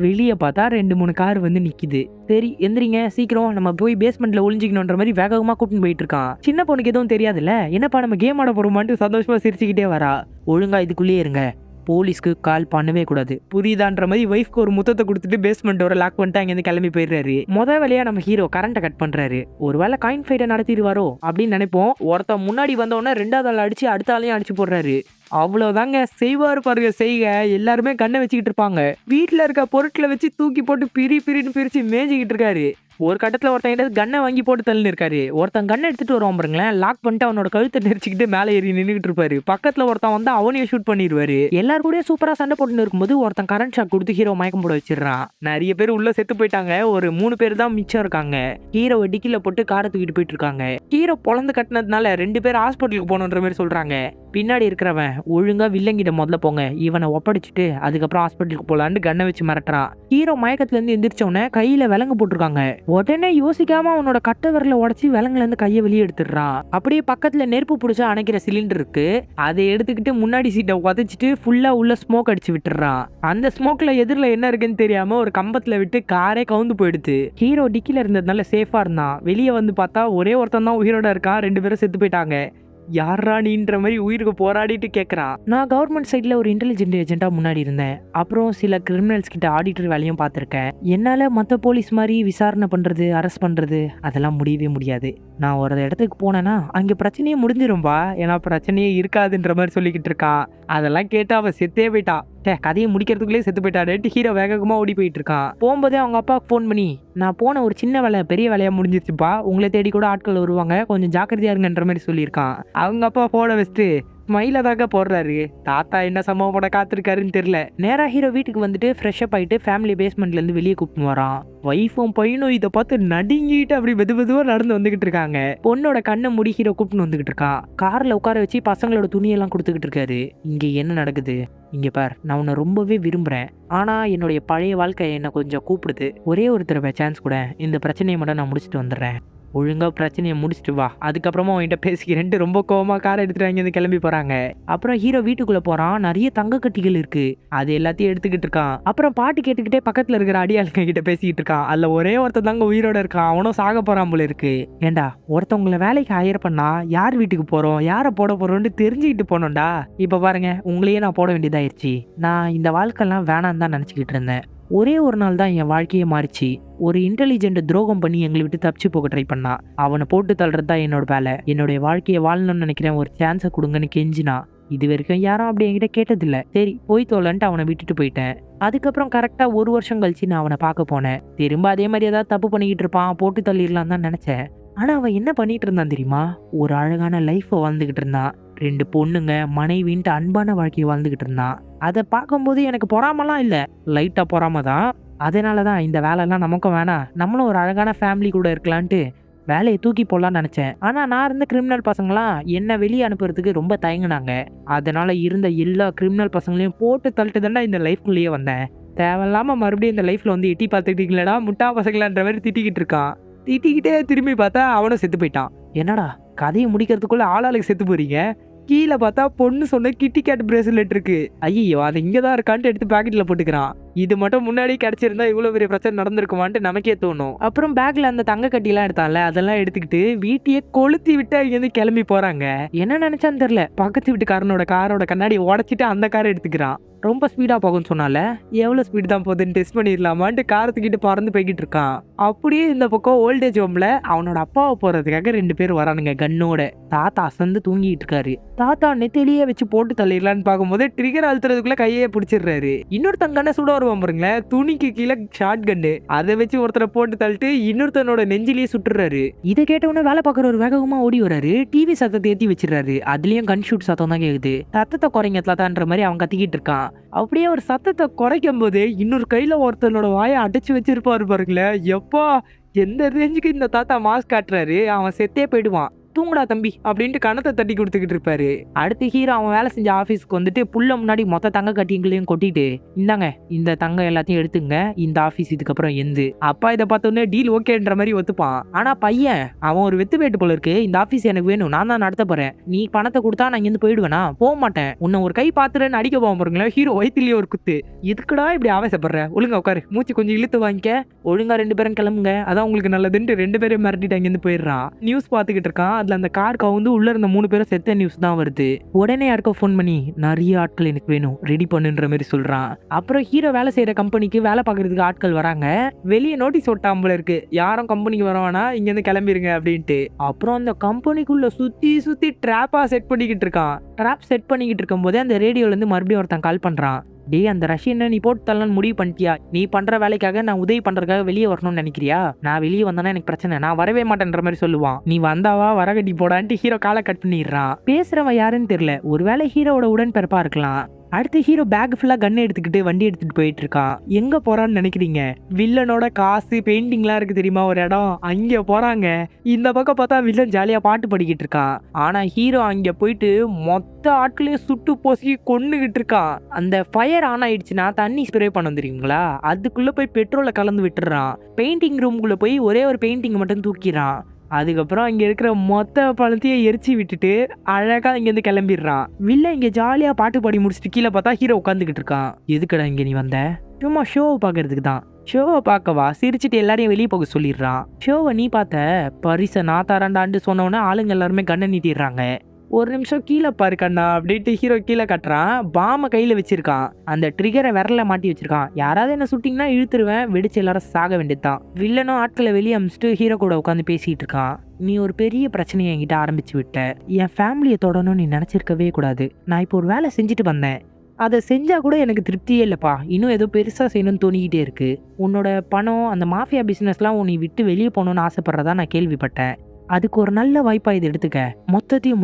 வெளியே பார்த்தா 2-3 கார் வந்து நிக்குது. சரி எந்திரிங்க சீக்கிரம், நம்ம போய் பேஸ்மெண்ட்ல ஒளிஞ்சிக்கணுன்ற மாதிரி வேகமா கூப்பிட்டு போயிட்டு இருக்கான். சின்ன பொண்ணுக்கு எதுவும் தெரியாதுல்ல, என்னப்பா நம்ம கேம் ஆட போறோமான்ட்டு சந்தோஷமா சிரிச்சுக்கிட்டே வரா. ஒழுங்கா இதுக்குள்ளேயே இருங்க, போலீஸ்க்கு கால் பண்ணவே கூடாது, புரியுதான்ற மாதிரி வைஃப்க்கு ஒரு முத்தத்தை கொடுத்துட்டு பேஸ்மெண்ட் டோரை லாக் பண்ணிட்டு அங்கேருந்து கிளம்பி போயிடுறாரு. முதல் வேலையா நம்ம ஹீரோ கரண்ட்டை கட் பண்றாரு. ஒருவேளை காயின் ஃபைட்டை நடத்திடுவாரோ அப்படின்னு நினைப்போம். ஒருத்த முன்னாடி வந்தோடனே 2வது ஆள் அடிச்சு அடுத்த ஆளையும் அடிச்சு போடுறாரு. அவ்வளவுதாங்க செய்வாரு பாருங்க செய்க. எல்லாருமே கண்ணை வச்சுக்கிட்டு இருப்பாங்க. வீட்டுல இருக்க பொருட்களை வச்சு தூக்கி போட்டு பிரின்னு பிரிச்சு மேய்ஞ்சிக்கிட்டு இருக்காரு. ஒரு கட்டத்துல ஒருத்தன் கண்ணை வாங்கி போட்டு தள்ளி இருக்காரு. ஒருத்தன் கண்ணை எடுத்துட்டு வருவான் பாருங்களேன், லாக் பண்ணிட்டு அவனோட கழுத்தை நெரிச்சுக்கிட்டு மேலே ஏறி நின்றுட்டு இருப்பாரு. பக்கத்துல ஒருத்தன் வந்து அவனையும் ஷூட் பண்ணிடுவாரு. எல்லாரும் கூட சூப்பரா சண்டை போட்டு இருக்கும்போது ஒருத்தன் கரண்ட் ஷாக் கொடுத்து ஹீரோ மயக்கம் போட வச்சிடறான். நிறைய பேர் உள்ள செத்து போயிட்டாங்க. ஒரு 3 பேர் தான் மிச்சம் இருக்காங்க. ஹீரோவை டிக்கில போட்டு காரை தூக்கிட்டு போயிட்டு இருக்காங்க. ஹீரோ பொழந்து கட்டினதுனால 2 பேர் ஹாஸ்பிட்டலுக்கு போகணுன்ற மாதிரி சொல்றாங்க. பின்னாடி இருக்கிறவன் ஒழுங்கா வில்லங்கிட்ட முதல்ல போங்க, இவனை ஒப்படைச்சிட்டு அதுக்கப்புறம் ஹாஸ்பிட்டலுக்கு போலான்னு கண்ணை வச்சு மிரட்டுறான். ஹீரோ மயக்கத்துல இருந்து எந்திரிச்சவன கையில விலங்கு போட்டிருக்காங்க. உடனே யோசிக்காம அவனோட கட்ட விரல உடச்சி விலங்குல இருந்து கையை வெளியே எடுத்துடுறான். அப்படியே பக்கத்துல நெருப்பு பிடிச்சா அணைக்கிற சிலிண்டர் இருக்கு, அதை எடுத்துக்கிட்டு முன்னாடி சீட்டை உதச்சிட்டு ஃபுல்லா உள்ள ஸ்மோக் அடிச்சு விட்டுறான். அந்த ஸ்மோக்ல எதிரில என்ன இருக்குன்னு தெரியாம ஒரு கம்பத்துல விட்டு காரே கவுந்து போயிடுது. ஹீரோ டிக்கில இருந்ததுனால சேஃபா இருந்தான். வெளியே வந்து பார்த்தா ஒரே ஒருத்தன் தான் உயிரோட இருக்கான். 2 பேரும் செத்து போயிட்டாங்க. யாரா நீன்ற மாதிரி உயிருக்கு போராடிட்டு கேட்குறான். நான் கவர்மெண்ட் சைடில் ஒரு இன்டெலிஜென்ட் ஏஜென்ட்டாக முன்னாடி இருந்தேன். அப்புறம் சில கிரிமினல்ஸ் கிட்ட ஆடிட்டர் வேலையும் பார்த்துருக்கேன். என்னால் மற்ற போலீஸ் மாதிரி விசாரணை பண்ணுறது, அரெஸ்ட் பண்ணுறது அதெல்லாம் முடியவே முடியாது. நான் ஒரு இடத்துக்கு போனேன்னா அங்கே பிரச்சனையே முடிஞ்சிரும்பா, ஏன்னா பிரச்சனையே இருக்காதுன்ற மாதிரி சொல்லிக்கிட்டு இருக்கான். அதெல்லாம் கேட்டு அவன் செத்தே போயிட்டா. கதையை முடிக்கிறதுக்குள்ளே செத்து போயிட்டாரு. ஹீரோ வேகமாக ஓடி போயிட்டு இருக்கான். போகும்போதே அவங்க அப்பாவுக்கு ஃபோன் பண்ணி, நான் போன ஒரு சின்ன வேலை பெரிய வேலையாக முடிஞ்சிருச்சுப்பா, உங்களை தேடி கூட ஆட்கள் வருவாங்க, கொஞ்சம் ஜாக்கிரதையா இருங்கன்ற மாதிரி சொல்லியிருக்கான். அவங்க அப்பா போட வச்சுட்டு ஸ்மைல தாக்க போடுறாரு. தாத்தா என்ன சம்பவம் போட காத்திருக்காருன்னு தெரியல. நேரா ஹீரோ வீட்டுக்கு வந்துட்டு ஃப்ரெஷ் அப் ஆயிட்டு ஃபேமிலி பேஸ்மெண்ட்ல இருந்து வெளியே கூப்பிட்டு வரான். வைஃபும் பையனும் இதை பார்த்து நடுங்கிட்டு அப்படி மெதுவா நடந்து வந்துகிட்டு இருக்காங்க. பொண்ணோட கண்ணை மூடி ஹீரோ கூப்பிட்டு வந்துகிட்டு இருக்கான். கார்ல உட்கார வச்சு பசங்களோட துணியெல்லாம் கொடுத்துக்கிட்டு இருக்காரு. இங்க என்ன நடக்குது? இங்க பார், நான் உன்னை ரொம்பவே விரும்புறேன். ஆனா என்னுடைய பழைய வாழ்க்கை என்னை கொஞ்சம் கூப்பிடுது. ஒரே ஒரு தடவை சான்ஸ் கூட, இந்த பிரச்சனையை மட்டும் நான் முடிச்சுட்டு வந்துடுறேன். ஒழுங்கா பிரச்சனையை முடிச்சுட்டு வா, அதுக்கப்புறமா அவன்கிட்ட பேசிக்கிறேன்ட்டு ரொம்ப கோவமா காரை எடுத்துட்டு அங்கேருந்து கிளம்பி போறாங்க. அப்புறம் ஹீரோ வீட்டுக்குள்ள போறான். நிறைய தங்க கட்டிகள் இருக்கு, அது எல்லாத்தையும் எடுத்துக்கிட்டு இருக்கான். அப்புறம் பாட்டு கேட்டுக்கிட்டே பக்கத்துல இருக்கிற அடியாளுங்க கிட்ட பேசிக்கிட்டு இருக்கான். அதுல ஒரே ஒருத்தன் தாங்க உயிரோட இருக்கான். அவனும் சாக போறான் போல இருக்கு. ஏண்டா, ஒருத்தவங்களை வேலைக்கு ஹையர் பண்ணா யார் வீட்டுக்கு போறோம், யாரை போட போறோம்னு தெரிஞ்சுக்கிட்டு போனோம்டா. இப்ப பாருங்க, உங்களையே நான் போட வேண்டியதாயிருச்சு. நான் இந்த வாழ்க்கைலாம் வேணான்னு தான் நினைச்சுக்கிட்டு இருந்தேன். ஒரே ஒரு நாள் தான் என் வாழ்க்கையே மாறிச்சு. ஒரு இன்டெலிஜென்ட் துரோகம் பண்ணி எங்களை விட்டு தப்பிச்சு போக ட்ரை பண்ணா. அவனை போட்டு தள்ளுறது தான் என்னோட வேலை. என்னுடைய வாழ்க்கையை வாழணும்னு நினைக்கிறேன், ஒரு சான்ஸை கொடுங்கன்னு கெஞ்சினா. இது வரைக்கும் யாரும் அப்படி என்கிட்ட கேட்டதில்லை. சரி போய் தோலன்ட்டு அவனை விட்டுட்டு போயிட்டேன். அதுக்கப்புறம் கரெக்டா 1 வருஷம் கழிச்சு நான் அவனை பார்க்க போனேன். திரும்ப அதே மாதிரி ஏதாவது தப்பு பண்ணிக்கிட்டு இருப்பான், போட்டு தள்ளிடலாம் தான் நினைச்சேன். ஆனா அவன் என்ன பண்ணிட்டு இருந்தான் தெரியுமா? ஒரு அழகான லைஃப்பை வாழ்ந்துகிட்டு இருந்தான். 2 பொண்ணுங்க, மனைவின்ட்டு அன்பான வாழ்க்கையை வாழ்ந்துகிட்டு இருந்தான். அதை பார்க்கும்போது எனக்கு பொறாமலாம் இல்லை, லைட்டா பொறாம தான். அதனால தான் இந்த வேலைலாம் நமக்கும் வேணாம், நம்மளும் ஒரு அழகான ஃபேமிலி கூட இருக்கலான்ட்டு வேலையை தூக்கி போடலான்னு நினைச்சேன். ஆனா நான் இருந்த கிரிமினல் பசங்களாம் என்ன வெளியே அனுப்புறதுக்கு ரொம்ப தயங்குனாங்க. அதனால இருந்த எல்லா கிரிமினல் பசங்களையும் போட்டு தள்ளிட்டு தாண்டா இந்த லைஃப்குள்ளேயே வந்தேன். தேவையில்லாம மறுபடியும் இந்த லைஃப்ல வந்து எட்டி பார்த்துக்கிட்டீங்களா முட்டா பசங்களான்ற மாதிரி திட்டிக்கிட்டு இருக்கான். திட்டிக்கிட்டே திரும்பி பார்த்தா அவனும் செத்து போயிட்டான். என்னடா கதையை முடிக்கிறதுக்குள்ள ஆளாளுக்கு செத்து போறீங்க? கீழே பார்த்தா பொண்ணு சொன்ன கிட்டி கேட் பிரேஸ்லெட் இருக்கு. ஐயோ, அது இங்கதான் இருக்கான்ட்டு எடுத்து பாக்கெட்ல போட்டுக்கிறான். இது மட்டும் முன்னாடி கிடைச்சிருந்தா இவ்வளவு பெரிய பிரச்சனை நடந்திருக்குமான்ட்டு நமக்கே தோணும். அப்புறம் பேக்ல அந்த தங்க கட்டிலாம் எடுத்தான்ல, அதெல்லாம் எடுத்துக்கிட்டு வீட்டையே கொளுத்தி விட்டு அங்கிருந்து கிளம்பி போறாங்க. என்ன நினைச்சான்னு தெரியல, பக்கத்து வீட்டுக்காரனோட காரோட கண்ணாடி உடைச்சிட்டு அந்த காரை எடுத்துக்கிறான். ரொம்ப ஸ்பீடா போகும்னு சொன்னால, எவ்வளவு ஸ்பீடு தான் போகுதுன்னு டெஸ்ட் பண்ணிடலாமான்ட்டு காரத்துக்கிட்டு பறந்து போய்கிட்டு இருக்கான். அப்படியே இந்த பக்கம் ஓல்டேஜ் ஹோம்ல அவனோட அப்பாவை போறதுக்காக 2 பேர் வரானுங்க கண்ணோட. தாத்தா அசந்து தூங்கிட்டு இருக்காரு. தாத்தா நெத்திலேயே வச்சு போட்டு தள்ளிடலான்னு பார்க்கும்போது ட்ரிகர் அழுத்துறதுக்குள்ள கையே பிடிச்சிடுறாரு. இன்னொருத்தன் கண்ணை சுட வருவான் பாருங்களேன், துணிக்கு கீழே ஷார்ட் கன்னு, அதை வச்சு ஒருத்தரை போட்டு தள்ளிட்டு இன்னொருத்தனோட நெஞ்சிலேயே சுட்டுறாரு. இதை கேட்டவொன்னே வேலை பார்க்குற ஒரு வேகமா ஓடி வராரு. டிவி சத்தத்தை ஏற்றி வச்சிடறாரு. அதுலயும் கன் ஷூட் சத்தம் தான் கேக்குது. சத்தத்தை குறைங்க தாத்தான்ற மாதிரி அவன் கத்திக்கிட்டு இருக்கான். அப்படியே ஒரு சத்தத்தை குறைக்கும் போது இன்னொரு கையில ஒருத்தனோட வாயை அடைச்சு வச்சிருப்பாரு பாருங்களேன். எப்பா, எந்த ரேஞ்சுக்கு இந்த தாத்தா மாஸ்க் காட்டுறாரு, அவன் செத்தே போயிடுவான். தூங்குடா தம்பி அப்படின்ட்டு கணத்தை தட்டி கொடுத்துக்கிட்டு இருப்பாரு. அடுத்து ஹீரோ அவன் வேலை செஞ்ச ஆஃபீஸ்க்கு வந்துட்டு புள்ள முன்னாடி மொத்த தங்க கட்டிங்களையும் கொட்டிட்டு, இந்தாங்க இந்த தங்கம் எல்லாத்தையும் எடுத்துங்க, இந்த ஆஃபீஸ் இதுக்கப்புறம் எந்து. அப்பா இதை பார்த்தோன்னே டீல் ஓகேன்ற மாதிரி ஒத்துப்பான். ஆனா பையன் அவன் ஒரு வெத்து வேட்டு போல இருக்கு, இந்த ஆஃபீஸ் எனக்கு வேணும், நான் தான் நடத்த போறேன், நீ பணத்தை கொடுத்தா நான் இங்கிருந்து போயிடுவேனா? போக மாட்டேன், உன்னை ஒரு கை பாத்துறேன்னு அடிக்க போக பாருங்களேன். ஹீரோ வயிற்றுலயே ஒரு குத்து. எதுக்குடா இப்படி ஆவேசப்படுற? ஒழுங்கா உட்காரு, மூச்சு கொஞ்சம் இழுத்து வாங்கிக்க, ஒழுங்கா 2 பேரும் கிளம்புங்க, அதான் உங்களுக்கு நல்லதுன்ட்டு 2 பேரும் மிரட்டிட்டு அங்கிருந்து போயிடுறான். நியூஸ் பார்த்துக்கிட்டு இருக்கான். அதுல அந்த கார் கவுந்து உள்ள இருந்த 3 பேரும் செத்த நியூஸ் தான் வருது. உடனே யாருக்கோ ஃபோன் பண்ணி நிறைய ஆட்கள் எனக்கு வேணும், ரெடி பண்ணுன்ற மாதிரி சொல்றான். அப்புறம் ஹீரோ வேலை செய்யற கம்பெனிக்கு வேலை பார்க்கறதுக்கு ஆட்கள் வராங்க. வெளியே நோட்டீஸ் ஒட்டாமல இருக்கு, யாரும் கம்பெனிக்கு வரவானா இங்க இருந்து கிளம்பிருங்க அப்படின்ட்டு. அப்புறம் அந்த கம்பெனிக்குள்ள சுத்தி சுத்தி ட்ராப்பா செட் பண்ணிக்கிட்டு இருக்கான். ட்ராப் செட் பண்ணிக்கிட்டு இருக்கும் போதே அந்த ரேடியோல இருந்து மறுபடியும் ஒருத்தன் கால் பண்றான். டேய், அந்த ரஷ்யனை நீ போட்டு தரலான்னு முடிவு பண்ணிட்டியா? நீ பண்ற வேலைக்காக நான் உதவி பண்றதுக்காக வெளியே வரணும்னு நினைக்கிறியா? நான் வெளியே வந்தேன்னா எனக்கு பிரச்சனை, நான் வரவே மாட்டேன்ற மாதிரி சொல்லுவான். நீ வந்தாவா வரகட்டி போடான்ட்டு ஹீரோ காலை கட் பண்ணிடுறான். பேசுறவன் யாருன்னு தெரியல, ஒருவேளை ஹீரோவோட உடன்பிறப்பா இருக்கலாம். அடுத்து ஹீரோ பேக் ஃபுல்லா கன் எடுத்துக்கிட்டு வண்டி எடுத்துட்டு போயிட்டு இருக்கான். எங்க போறான்னு நினைக்கிறீங்க? வில்லனோட காசு பெயிண்டிங்லாம் இருக்கு தெரியுமா ஒரு இடம், அங்க போறாங்க. இந்த பக்கம் பார்த்தா வில்லன் ஜாலியா பாட்டு படிக்கிட்டு இருக்கான். ஆனா ஹீரோ அங்க போயிட்டு மொத்த ஆட்களையும் சுட்டு போசி கொன்னுகிட்டு இருக்கான். அந்த ஃபயர் ஆன் ஆயிடுச்சுன்னா தண்ணி ஸ்ப்ரே பண்ண தெரியுங்களா, அதுக்குள்ள போய் பெட்ரோலை கலந்து விட்டுறான். பெயிண்டிங் ரூம்குள்ள போய் ஒரே ஒரு பெயிண்டிங் மட்டும் தூக்கிறான். அதுக்கப்புறம் இங்க இருக்கிற மொத்த பழத்தையும் எரிச்சு விட்டுட்டு அழகா இங்கேருந்து கிளம்பிடுறான். வில்ல இங்க ஜாலியா பாட்டு பாடி முடிச்சுட்டு கீழே பார்த்தா ஹீரோ உட்காந்துக்கிட்டு இருக்கான். எதுக்கடா இங்க நீ வந்த? சும்மா ஷோவை பார்க்கறதுக்கு தான். ஷோவை பார்க்கவா? சிரிச்சுட்டு எல்லாரையும் வெளியே போக சொல்லிடுறான். ஷோவை நீ பார்த்த, பரிசை நான் தரண்டான்ட்டு சொன்னோன்னே ஆளுங்க எல்லாருமே கண்ணை நீட்டிடுறாங்க. ஒரு நிமிஷம் கீழே பாரு கண்ணா அப்படின்ட்டு ஹீரோ கீழே கட்டுறான். பாமை கையில் வச்சிருக்கான். அந்த ட்ரிகரை விரல மாட்டி வச்சிருக்கான். யாராவது என்ன சுட்டிங்கன்னா இழுத்துருவேன், வெடிச்சு எல்லாரும் சாக வேண்டியதுதான். வில்லனும் ஆட்களை வெளியே அமிச்சிட்டு ஹீரோ கூட உட்காந்து பேசிட்டு இருக்கான். நீ ஒரு பெரிய பிரச்சனையை என்கிட்ட ஆரம்பிச்சு விட்ட. என் ஃபேமிலியை தொடணும்னு நீ நினைச்சிருக்கவே கூடாது. நான் இப்போ ஒரு வேலை செஞ்சுட்டு வந்தேன், அதை செஞ்சா கூட எனக்கு திருப்தியே இல்லைப்பா. இன்னும் ஏதோ பெருசாக செய்யணும்னு தோணிக்கிட்டே இருக்கு. உன்னோட பணம், அந்த மாஃபியா பிஸ்னஸ்லாம் நீ விட்டு வெளியே போகணும்னு ஆசைப்படுறதா நான் கேள்விப்பட்டேன். அதுக்கு ஒரு நல்ல வாய்ப்பா இது எடுத்துக்க. மொத்தத்தையும்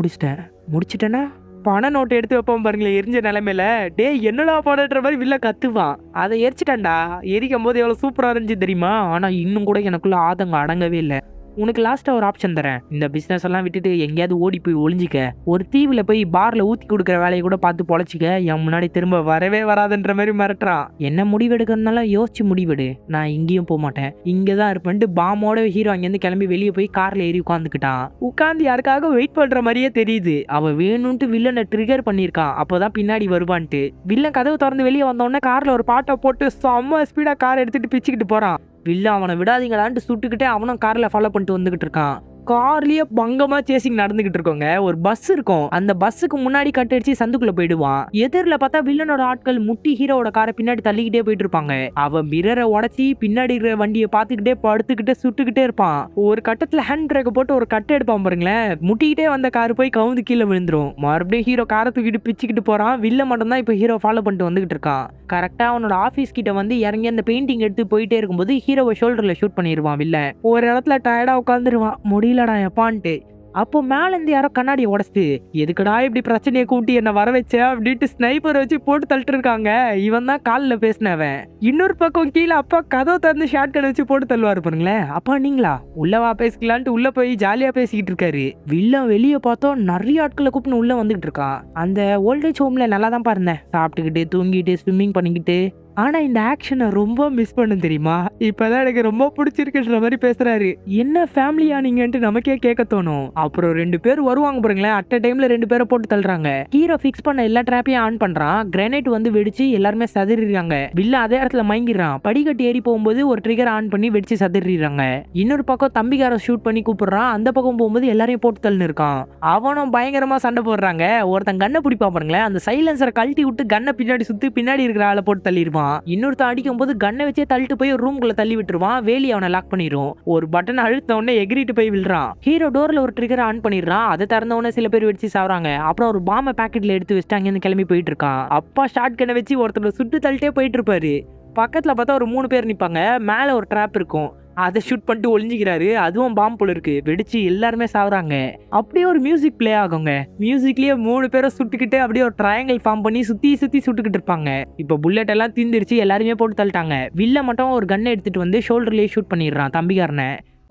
முடிச்சிட்டேன்னா பண நோட்டை எடுத்து வைப்போம் பாருங்களேன் எரிஞ்ச நிலைமையில. டே என்னடா பணன்ற மாதிரி வில்ல கத்துவான். அதை எரிச்சிட்டான்டா. எரிக்கும் போது எவ்வளவு சூப்பரா இருந்துச்சு தெரியுமா? ஆனா இன்னும் கூட எனக்குள்ள ஆதங்கம் அடங்கவே இல்லை. உனக்கு லாஸ்டா ஒரு ஆப்ஷன் தரேன். இந்த பிசினஸ் எல்லாம் விட்டுட்டு எங்கேயாவது ஓடி போய் ஒளிஞ்சிக்க. ஒரு தீவுல போய் பார்ல ஊத்தி கொடுக்குற வேலையை கூட பார்த்து பொழைச்சிக்க. என் முன்னாடி திரும்ப வரவே வராதுன்ற மாதிரி மிரட்டுறான். என்ன முடிவெடுக்கிறதுனால யோசிச்சு முடிவெடு. நான் இங்கேயும் போக மாட்டேன், இங்கதான் இருப்பேன்ட்டு பாமோட ஹீரோ அங்கேருந்து கிளம்பி வெளியே போய் கார்ல ஏறி உட்காந்துக்கிட்டான். உட்காந்து யாருக்காக வெயிட் பண்ற மாதிரியே தெரியுது. அவன் வேணும்ட்டு வில்லனை ட்ரிகர் பண்ணிருக்கான், அப்போதான் பின்னாடி வருவான்ட்டு. வில்லன் கதவு திறந்து வெளியே வந்தோடனே கார்ல ஒரு பாட்டை போட்டு செம்ம ஸ்பீடா கார் எடுத்துட்டு பிச்சுக்கிட்டு போறான். வில்ல அவனை விடாதீங்களான்ட்டு சுட்டுக்கிட்டே அவனும் கார்ல ஃபாலோ பண்ணிட்டு வந்துகிட்டு இருக்கான். கார்லயே பங்கமா சேசிங் நடந்துகிட்டு இருக்கோங்க. ஒரு பஸ் இருக்கும், அந்த பஸ்ஸுக்கு முன்னாடி கட்டடிச்சு சந்துக்குள்ள போயிடுவான். எதிரில பார்த்தா வில்லனோட ஆட்கள் முட்டி ஹீரோட காரை பின்னாடி தள்ளிக்கிட்டே போயிட்டு இருப்பாங்க. அவன் மிரரை உடச்சி பின்னாடி இருக்கிற வண்டியை பார்த்துக்கிட்டே படுத்துக்கிட்டே சுட்டுக்கிட்டே இருப்பான். ஒரு கட்டத்துல ஹேண்ட் பிரேக் போட்டு ஒரு கட்டை எடுப்பான் பாருங்களேன். முட்டிக்கிட்டே வந்த கார் போய் கவுந்து கீழே விழுந்துரும். மறுபடியும் ஹீரோ காரை தூக்கிட்டு பிச்சுக்கிட்டு போறான். வில்ல மட்டும் தான் இப்ப ஹீரோ ஃபாலோ பண்ணிட்டு வந்துகிட்டு இருக்கான். கரெக்டா அவனோட ஆபீஸ் கிட்ட வந்து இறங்கி அந்த பெயிண்டிங் எடுத்து போயிட்டே இருக்கும்போது ஹீரோவை ஷோல்டர்ல ஷூட் பண்ணிடுவான். வில்ல ஒரு இடத்துல டயர்டா உட்காந்துருவான். முடியலடா எப்பான்ட்டு. அப்போ மேல இருந்து யாரோ கண்ணாடியை உடச்சிட்டு, எதுக்கடா இப்படி பிரச்சனையை கூட்டி என்ன வர வச்ச அப்படின்ட்டு ஸ்னைப்பர் வச்சு போட்டு தள்ளிட்டு இருக்காங்க. இவன் தான் காலில் பேசினவன். இன்னொரு பக்கம் கீழே அப்பா கதவை திறந்து ஷார்ட் கன் வச்சு போட்டு தள்ளுவாரு பாருங்களேன். அப்பா நீங்களா உள்ளவா பேசிக்கலான்ட்டு உள்ள போய் ஜாலியா பேசிக்கிட்டு இருக்காரு. வில்லம் வெளியே பார்த்தோம் நிறைய ஆட்களை கூப்பிட்டு உள்ள வந்துகிட்டு இருக்கான். அந்த ஓல்டேஜ் ஹோம்ல நல்லா தான் பாருந்தேன், சாப்பிட்டுக்கிட்டு தூங்கிட்டு ஸ்விம்மிங் பண்ணிக்கிட்டு. ஆனா இந்த ஆக்ஷனை ரொம்ப மிஸ் பண்ண தெரியுமா? இப்பதான் எனக்கு ரொம்ப பிடிச்சிருக்குன்ற மாதிரி பேசுறாரு. என்ன ஃபேமிலியா நீங்கன்ட்டு நமக்கே கேட்க தோணும். அப்புறம் 2 பேர் வருவாங்க பாருங்களேன். அட் டைம்ல 2 பேரை போட்டு தள்ளுறாங்க. ஹீரோ ஃபிக்ஸ் பண்ண எல்லா ட்ராப்பையும் ஆன் பண்றான். கிரனேட் வந்து வெடிச்சு எல்லாருமே சதறிடுறாங்க. வில்ல அதே இடத்துல மயங்கிடுறான். படிக்கட்டு ஏறி போகும்போது ஒரு ட்ரிகர் ஆன் பண்ணி வெடிச்சு சதறிடுறாங்க. இன்னொரு பக்கம் தம்பிக்கார ஷூட் பண்ணி கூப்பிடுறான். அந்த பக்கம் போகும்போது எல்லாரையும் போட்டு தள்ளுன்னு இருக்கான். அவனும் பயங்கரமா சண்டை போடுறாங்க. ஒருத்தன் கண்ணை பிடிப்பா பாருங்களேன். அந்த சைலன்சரை கழட்டி விட்டு கண்ணை பின்னாடி சுத்தி பின்னாடி இருக்கிற ஆளை போட்டு தள்ளிடுவான். இன்னொருத்த அடிக்கும் போது கண்ணை வச்சே தள்ளிட்டு போய் ரூம்குள்ள தள்ளி விட்டுருவான். வேலி அவனை லாக் பண்ணிரும். ஒரு பட்டன் அழுத்த உடனே எகிரிட்டு போய் விழுறான். ஹீரோ டோர்ல ஒரு ட்ரிகர் ஆன் பண்ணிடுறான். அதை திறந்த உடனே சில பேர் வெடிச்சு சாவறாங்க. அப்புறம் ஒரு பாம்பை பாக்கெட்ல எடுத்து வச்சுட்டு அங்கிருந்து கிளம்பி போயிட்டு இருக்கான். அப்பா ஷார்ட் கண்ணை வச்சு ஒருத்தர் சுட்டு தள்ளிட்டே போயிட்டு இருப்பாரு. பக்கத்துல பார்த்தா ஒரு 3 பேர் நிப்பாங்க. மேல ஒரு ட்ராப் இருக்கும், அதை ஷூட் பண்ணிட்டு ஒளிஞ்சிக்கிறாரு. அதுவும் பாம்பு போல இருக்கு, வெடிச்சு எல்லாருமே சாவுறாங்க. அப்படியே ஒரு மியூசிக் பிளே ஆகுங்க. மியூசிக்லயே 3 பேரை சுட்டுக்கிட்டு அப்படியே ஒரு ட்ரையாங்கிள் ஃபார்ம் பண்ணி சுத்தி சுத்தி சுட்டுக்கிட்டு இருப்பாங்க. இப்போ புல்லட் எல்லாம் தீந்துருச்சு, எல்லாருமே போட்டு தள்ளிட்டாங்க. வில்ல மட்டும் ஒரு கன்னை எடுத்துட்டு வந்து ஷோல்டர்லயே ஷூட் பண்ணிடுறான் தம்பிக்காரனை.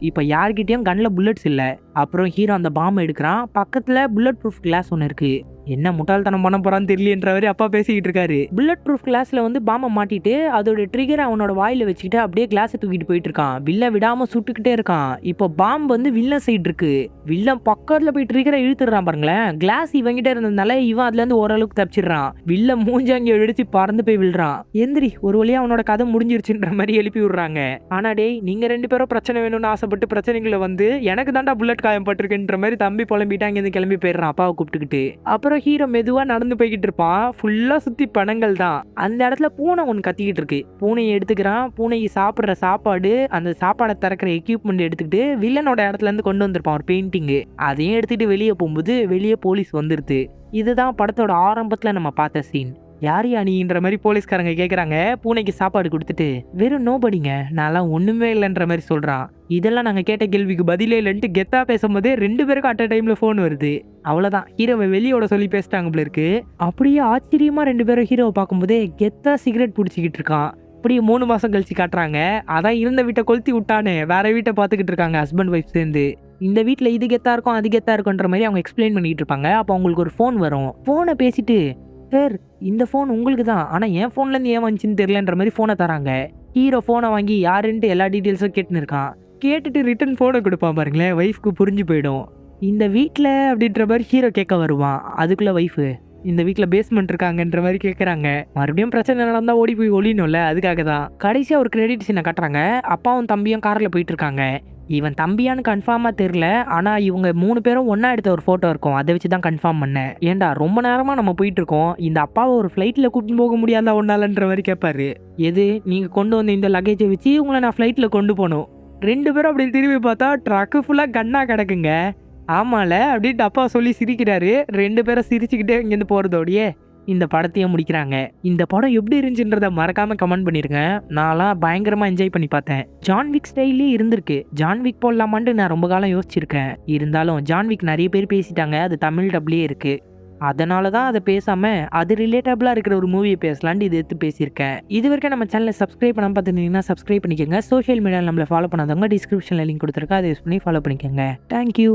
இப்போ யார்கிட்டயும் கன்ல புல்லட்ஸ் இல்லை. அப்புறம் ஹீரோ அந்த பாம்பை எடுக்கிறான். பக்கத்துல புல்லட் ப்ரூஃப் கிளாஸ் ஒன்று இருக்கு. என்ன முட்டாள்தனம் பண்ண போறான்னு தெரியலன்றவரு அப்பா பேசிக்கிட்டு இருக்காரு. புல்லட் ப்ரூஃப் கிளாஸ்ல வந்து பாம்பை மாட்டிட்டு அதோட ட்ரிகர் அவனோட வாயில வச்சுக்கிட்டு அப்படியே கிளாஸை தூக்கிட்டு போயிட்டு இருக்கான். வில்ல விடாம சுட்டுக்கிட்டே இருக்கான். இப்போ பாம்பு வந்து வில்லன் சைடு இருக்கு. வில்லன் பக்கத்துல போய் ட்ரிகரை இழுத்துறான் பாருங்களேன். கிளாஸ் இவங்கிட்ட இருந்ததுனால இவன் அதுல இருந்து ஓரளவுக்கு தப்பிச்சிடுறான். வில்ல மூஞ்சாங்கி அடிச்சு பறந்து போய் விழுறான். எந்திரி, ஒரு வழியா அவனோட கதை முடிஞ்சிருச்சுன்ற மாதிரி எழுப்பி விடுறாங்க. ஆனா டேய், நீங்க 2 பேரும் பிரச்சனை வேணும்னு ஆசைப்பட்டு பிரச்சனைகளை வந்து எனக்கு தாண்டா புல்லட் காயம் பட்டிருக்குன்ற மாதிரி தம்பி புலம்பிட்டு அங்கிருந்து கிளம்பி போயிடுறான் அப்பாவை கூப்பிட்டுக்கிட்டு. அப்புறம் ஹீரோ மெதுவா நடந்து போய்கிட்டு இருப்பான். ஃபுல்லா சுத்தி பணங்கள் தான். அந்த இடத்துல பூனை ஒன்று கத்திக்கிட்டு இருக்கு. பூனையை எடுத்துக்கிறான். பூனைக்கு சாப்பிட்ற சாப்பாடு, அந்த சாப்பாடை திறக்கிற எக்யூப்மெண்ட் எடுத்துக்கிட்டு வில்லனோட இடத்துல இருந்து கொண்டு வந்திருப்பான் ஒரு பெயிண்டிங்கு. அதையும் எடுத்துக்கிட்டு வெளியே போகும்போது வெளியே போலீஸ் வந்துருது. இதுதான் படத்தோட ஆரம்பத்துல நம்ம பார்த்த சீன். யார் நீன்ற மாதிரி போலீஸ்காரங்க கேட்குறாங்க. பூனைக்கு சாப்பாடு கொடுத்துட்டு வெறும் நோபடிங்க, நான்லாம் ஒன்றுமே இல்லைன்ற மாதிரி சொல்கிறான். இதெல்லாம் நாங்கள் கேட்ட கேள்விக்கு பதிலே இல்லைன்ட்டு கெத்தா பேசும்போதே 2 பேருக்கும் அட் அ டைமில் ஃபோன் வருது. அவ்வளோதான், ஹீரோவை வெளியோட சொல்லி பேசிட்டாங்க போல இருக்கு. அப்படியே ஆச்சரியமாக 2 பேரும் ஹீரோவை பார்க்கும்போதே கெத்தா சிகரெட் பிடிச்சிக்கிட்டு இருக்கான். அப்படியே 3 மாதம் கழிச்சு காட்டுறாங்க. அதான் இருந்த வீட்டை கொளுத்தி விட்டானே, வேற வீட்டை பார்த்துக்கிட்டு இருக்காங்க ஹஸ்பண்ட் ஒய்ஃப் சேர்ந்து. இந்த வீட்டில் இது கெத்தா இருக்கும் அது கெத்தா இருக்குன்ற மாதிரி அவங்க எக்ஸ்பிளைன் பண்ணிட்டு இருப்பாங்க. அப்போ அவங்களுக்கு ஒரு ஃபோன் வரும். ஃபோனை பேசிட்டு, சார் இந்த ஃபோன் உங்களுக்கு தான், ஆனால் என் ஃபோன்லேருந்து ஏன் வந்துச்சுன்னு தெரியலன்ற மாதிரி ஃபோனை தராங்க. ஹீரோ ஃபோனை வாங்கி யாருன்ட்டு எல்லா டீட்டெயில்ஸும் கேட்டுன்னு இருக்கான். கேட்டுட்டு ரிட்டன் ஃபோனை கொடுப்பான் பாருங்களேன். ஒய்ஃப்க்கு புரிஞ்சு போயிடும். இந்த வீட்டில் அப்படின்ற மாதிரி ஹீரோ கேட்க வருவான். அதுக்குள்ளே ஒய்ஃபு இந்த வீட்டில் பேஸ்மெண்ட் இருக்காங்கன்ற மாதிரி கேட்குறாங்க. மறுபடியும் பிரச்சனை நடந்தால் ஓடி போய் ஒளியணும்ல, அதுக்காக தான். கடைசியாக ஒரு கிரெடிட் சீனை காட்டுறாங்க. அப்பாவும் தம்பியும் காரில் போயிட்டு இருக்காங்க. இவன் தம்பியான்னு கன்ஃபார்மாக தெரில, ஆனால் இவங்க 3 பேரும் ஒன்றா எடுத்த ஒரு ஃபோட்டோ இருக்கும். அதை வச்சு தான் கன்ஃபார்ம் பண்ணேன். ஏன்டா ரொம்ப நேரமாக நம்ம போயிட்டு இருக்கோம், இந்த அப்பாவை ஒரு ஃப்ளைட்டில் கூட்டின்னு போக முடியாதா ஒன்னாலன்ற மாதிரி கேட்பாரு. எது, நீங்கள் கொண்டு வந்த இந்த லக்கேஜை வச்சு உங்களை நான் ஃப்ளைட்டில் கொண்டு போகணும். 2 பேரும் அப்படி திரும்பி பார்த்தா ட்ரக்கு ஃபுல்லாக கன்னாக கிடக்குங்க. ஆமால அப்படின்ட்டு அப்பா சொல்லி சிரிக்கிறாரு. 2 பேரும் சிரிச்சுக்கிட்டே இங்கேருந்து போகிறதோடையே இந்த படத்தையும் முடிக்கிறாங்க. இந்த படம் எப்படி இருந்துச்சுன்றதை மறக்காம கமெண்ட் பண்ணிருங்க. நான்லாம் பயங்கரமா என்ஜாய் பண்ணி பார்த்தேன். ஜான்விக் ஸ்டைலே இருந்திருக்கு. ஜான்விக் போடலாமான்ட்டு நான் ரொம்ப காலம் யோசிச்சிருக்கேன். இருந்தாலும் ஜான்விக் நிறைய பேர் பேசிட்டாங்க, அது தமிழ் டப்லேயே இருக்கு. அதனால தான் அதை பேசாம அது ரிலேட்டபிளா இருக்கிற ஒரு மூவியை பேசலான்னு இது எடுத்து பேசியிருக்கேன். இது வரைக்கும் நம்ம சேனலை சப்ஸ்கிரைப் பண்ணாம பார்த்துருந்தீங்கன்னா சப்ஸ்கிரைப் பண்ணிக்கோங்க. சோஷியல் மீடியாவில் நம்மளை ஃபாலோ பண்ணாதவங்க டிஸ்கிரிப்ஷனில் லிங்க் கொடுத்துருக்கேன், அதை யூஸ் பண்ணி ஃபாலோ பண்ணிக்கோங்க. தேங்க்யூ.